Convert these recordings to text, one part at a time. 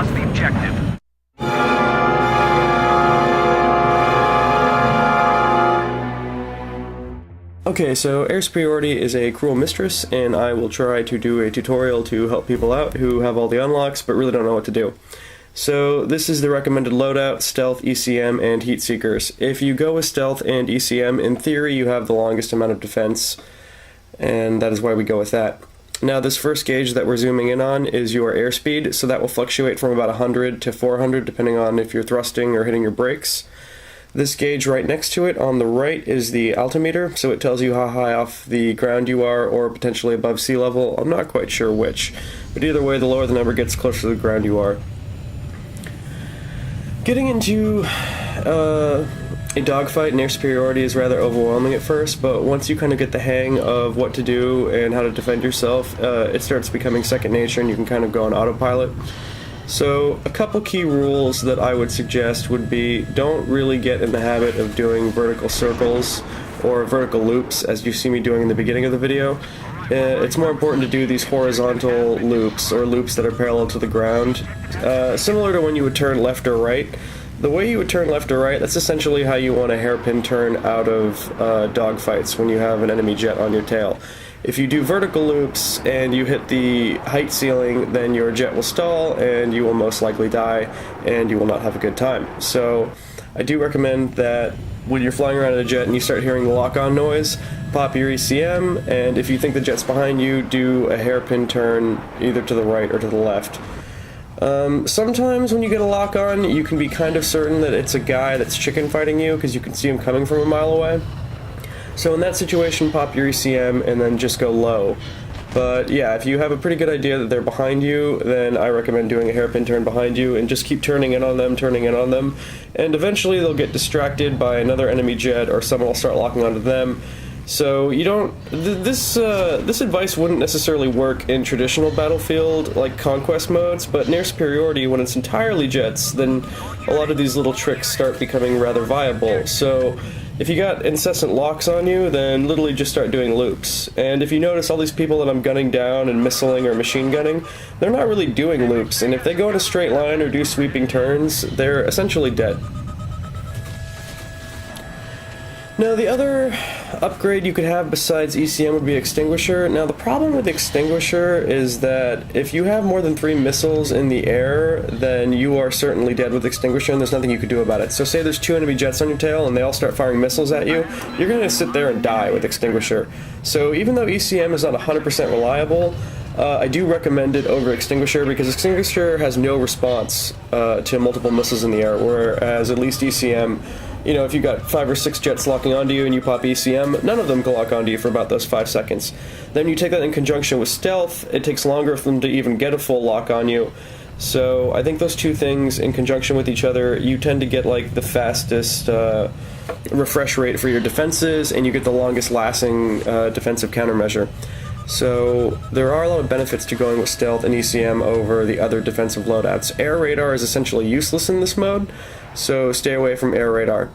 lost the objective. Okay, so air superiority is a cruel mistress, and I will try to do a tutorial to help people out who have all the unlocks but really don't know what to do. So this is the recommended loadout: stealth, ECM, and heat seekers. If you go with stealth and ECM, in theory you have the longest amount of defense, and that is why we go with that. Now this first gauge that we're zooming in on is your airspeed, so that will fluctuate from about 100 to 400 depending on if you're thrusting or hitting your brakes. This gauge right next to it on the right is the altimeter, so it tells you how high off the ground you are or potentially above sea level. I'm not quite sure which, but either way, the lower the number gets, closer to the ground you are. Getting into a dogfight in air superiority is rather overwhelming at first, but once you kind of get the hang of what to do and how to defend yourself, it starts becoming second nature and you can kind of go on autopilot. So a couple key rules that I would suggest would be: don't really get in the habit of doing vertical circles or vertical loops as you see me doing in the beginning of the video. It's more important to do these horizontal loops, or loops that are parallel to the ground, similar to when you would turn left or right. The way you would turn left or right, that's essentially how you want a hairpin turn out of dogfights when you have an enemy jet on your tail. If you do vertical loops and you hit the height ceiling, then your jet will stall and you will most likely die and you will not have a good time. So I do recommend that when you're flying around in a jet and you start hearing the lock-on noise, pop your ECM, and if you think the jet's behind you, do a hairpin turn either to the right or to the left. Sometimes when you get a lock-on, you can be kind of certain that it's a guy that's chicken fighting you because you can see him coming from a mile away. So in that situation, pop your ECM and then just go low. But yeah, if you have a pretty good idea that they're behind you, then I recommend doing a hairpin turn behind you and just keep turning in on them, and eventually they'll get distracted by another enemy jet or someone will start locking onto them. So you don't. This advice wouldn't necessarily work in traditional battlefield like conquest modes, but in air superiority, when it's entirely jets, then a lot of these little tricks start becoming rather viable. So if you got incessant locks on you, then literally just start doing loops. And if you notice all these people that I'm gunning down and missiling or machine gunning, they're not really doing loops, and if they go in a straight line or do sweeping turns, they're essentially dead. Now the other upgrade you could have besides ECM would be Extinguisher. Now the problem with Extinguisher is that if you have more than 3 missiles in the air, then you are certainly dead with Extinguisher and there's nothing you could do about it. So say there's 2 enemy jets on your tail and they all start firing missiles at you, you're going to sit there and die with Extinguisher. So even though ECM is not 100% reliable, I do recommend it over Extinguisher because Extinguisher has no response to multiple missiles in the air, whereas at least ECM, you know, if you got 5 or 6 jets locking onto you and you pop ECM, none of them can lock onto you for about those 5 seconds. Then you take that in conjunction with stealth, it takes longer for them to even get a full lock on you. So I think those two things in conjunction with each other, you tend to get like the fastest refresh rate for your defenses, and you get the longest lasting defensive countermeasure. So there are a lot of benefits to going with stealth and ECM over the other defensive loadouts. Air radar is essentially useless in this mode, so stay away from air radar.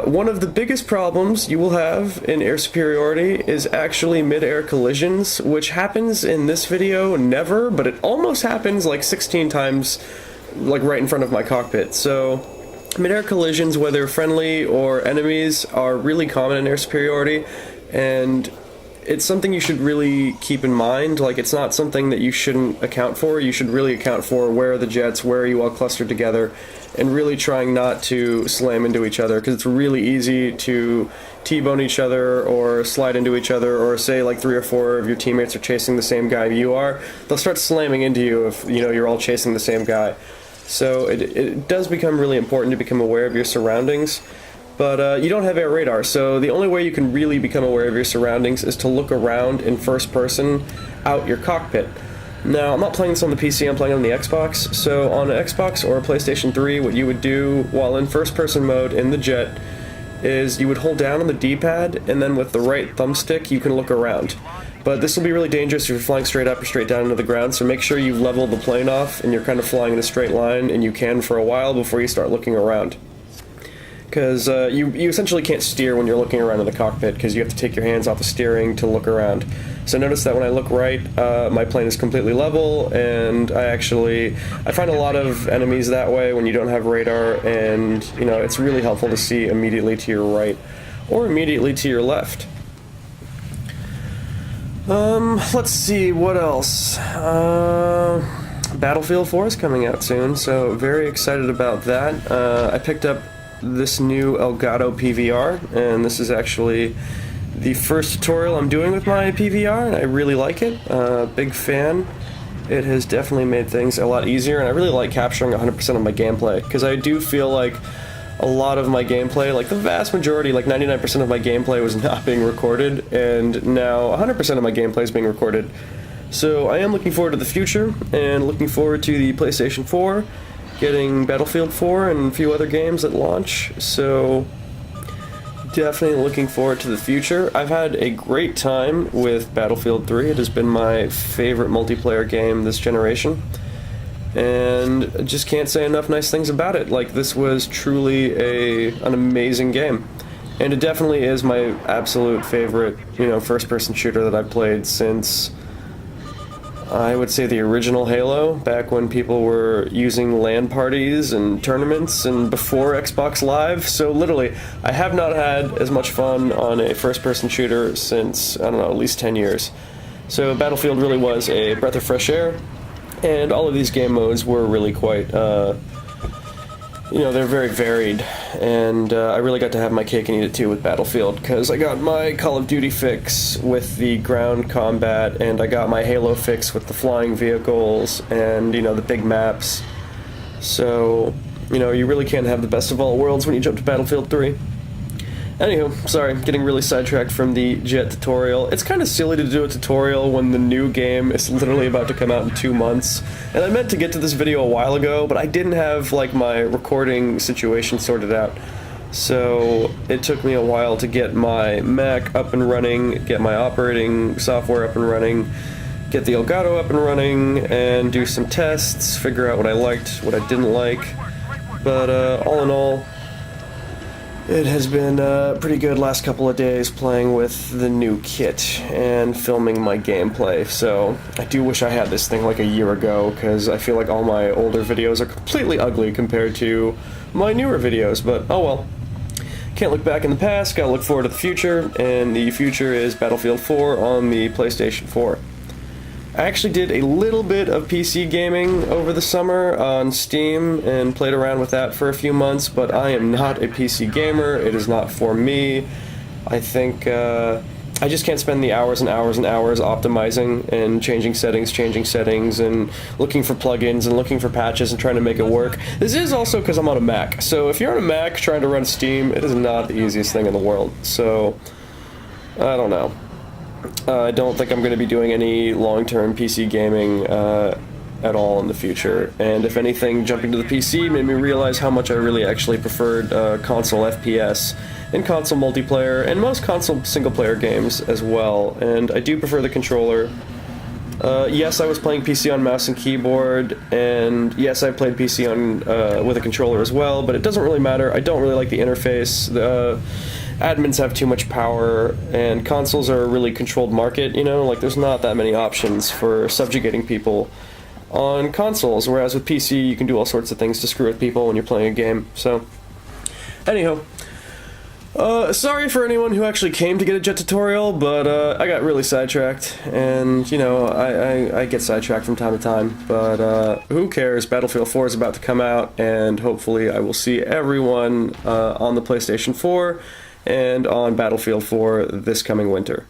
One of the biggest problems you will have in air superiority is actually mid-air collisions, which happens in this video never, but it almost happens like 16 times, like right in front of my cockpit. So mid-air collisions, whether friendly or enemies, are really common in air superiority, and it's something you should really keep in mind. Like, it's not something that you shouldn't account for. You should really account for where are the jets, where are you all clustered together, and really trying not to slam into each other, because it's really easy to T-bone each other or slide into each other, or say like 3 or 4 of your teammates are chasing the same guy you are. They'll start slamming into you if, you know, you're all chasing the same guy. So it does become really important to become aware of your surroundings. But you don't have air radar, so the only way you can really become aware of your surroundings is to look around in first person out your cockpit. Now, I'm not playing this on the PC, I'm playing on the Xbox, so on an Xbox or a PlayStation 3, what you would do while in first person mode in the jet is you would hold down on the D-pad, and then with the right thumbstick you can look around. But this will be really dangerous if you're flying straight up or straight down into the ground, so make sure you level the plane off and you're kind of flying in a straight line, and you can for a while before you start looking around. because you essentially can't steer when you're looking around in the cockpit because you have to take your hands off the steering to look around. So notice that when I look right, my plane is completely level, and I find a lot of enemies that way when you don't have radar, and it's really helpful to see immediately to your right or immediately to your left. Let's see, what else? Battlefield 4 is coming out soon, so very excited about that. I picked up this new Elgato PVR, and this is actually the first tutorial I'm doing with my PVR, and I really like it. Big fan. It has definitely made things a lot easier, and I really like capturing 100% of my gameplay, because I do feel like a lot of my gameplay, like the vast majority, like 99% of my gameplay was not being recorded, and now 100% of my gameplay is being recorded. So I am looking forward to the future, and looking forward to the PlayStation 4, getting Battlefield 4 and a few other games at launch, so definitely looking forward to the future. I've had a great time with Battlefield 3. It has been my favorite multiplayer game this generation, and I just can't say enough nice things about it. Like, this was truly an amazing game, and it definitely is my absolute favorite, first-person shooter that I've played since, I would say, the original Halo, back when people were using LAN parties and tournaments and before Xbox Live. So literally, I have not had as much fun on a first-person shooter since, I don't know, at least 10 years. So Battlefield really was a breath of fresh air. And all of these game modes were really quite, they're very varied, and I really got to have my cake and eat it too with Battlefield, because I got my Call of Duty fix with the ground combat, and I got my Halo fix with the flying vehicles and, the big maps. So, you really can't have the best of all worlds when you jump to Battlefield 3. Anywho, sorry, getting really sidetracked from the jet tutorial. It's kind of silly to do a tutorial when the new game is literally about to come out in 2 months. And I meant to get to this video a while ago, but I didn't have, my recording situation sorted out. So it took me a while to get my Mac up and running, get my operating software up and running, get the Elgato up and running, and do some tests, figure out what I liked, what I didn't like. But all in all, it has been pretty good last couple of days playing with the new kit and filming my gameplay, so I do wish I had this thing like a year ago, because I feel like all my older videos are completely ugly compared to my newer videos, but oh well. Can't look back in the past, gotta look forward to the future, and the future is Battlefield 4 on the PlayStation 4. I actually did a little bit of PC gaming over the summer on Steam and played around with that for a few months, but I am not a PC gamer. It is not for me. I think I just can't spend the hours and hours and hours optimizing and changing settings and looking for plugins and looking for patches and trying to make it work. This is also because I'm on a Mac, so if you're on a Mac trying to run Steam, it is not the easiest thing in the world, so I don't know. I don't think I'm going to be doing any long-term PC gaming at all in the future, and if anything, jumping to the PC made me realize how much I really actually preferred console FPS and console multiplayer, and most console single-player games as well, and I do prefer the controller. Yes, I was playing PC on mouse and keyboard, and yes, I played PC on with a controller as well, but it doesn't really matter. I don't really like the interface. The admins have too much power, and consoles are a really controlled market, there's not that many options for subjugating people on consoles, whereas with PC you can do all sorts of things to screw with people when you're playing a game. So, anyhow, sorry for anyone who actually came to get a jet tutorial, but I got really sidetracked, and, I get sidetracked from time to time, but who cares? Battlefield 4 is about to come out, and hopefully I will see everyone on the PlayStation 4 and on Battlefield 4 this coming winter.